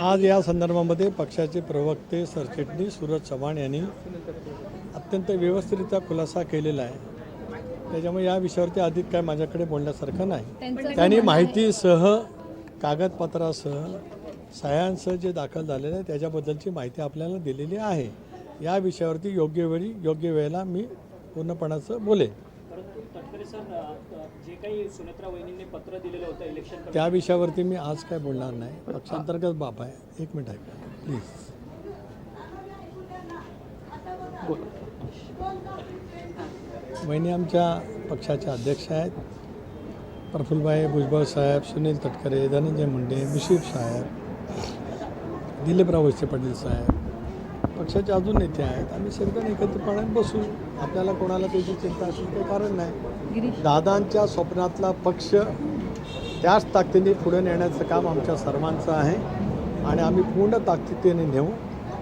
आज या संदर्भामध्ये पक्षाचे प्रवक्ते सरचिटणीस सूरज चव्हाण यांनी अत्यंत व्यवस्थितरित्या खुलासा केलेला आहे। त्याच्यामुळे या विषयावरती अधिक काय माझ्याकडे बोलण्यासारखं नाही। त्यांनी माहितीसह कागदपत्रासह सह्यांसह जे दाखल झालेलं आहे त्याच्याबद्दलची माहिती आपल्याला दिलेली आहे। या विषयावरती योग्य वेळी योग्य वेळेला मी पूर्णपणाचं बोलेन। तटकरे सर, जे काही सुनेत्रा वहिनींनी पत्र दिलेलं होतं इलेक्शन त्या विषयावरती मी आज काय बोलणार नाही, पक्षांतर्गत बाब आहे। एक मिनिट ऐका प्लीज। वहिनी आमच्या पक्षाचे अध्यक्ष आहेत। प्रफुल्लभाई भुजबळ साहेब, सुनील तटकरे, धनंजय मुंडे, मुशीफ साहेब, दिलीपराव वळसे पाटील साहेब, पक्षाचे अजून नेते आहेत। आम्ही सगळेजण एकत्रितपणे बसू। आपल्याला कोणाला त्याची चिंता असेल काही कारण नाही। दादांच्या स्वप्नातला पक्ष त्याच ताकदीने पुढे नेण्याचं काम आमच्या सर्वांचं आहे आणि आम्ही पूर्ण ताकदीने नेऊ।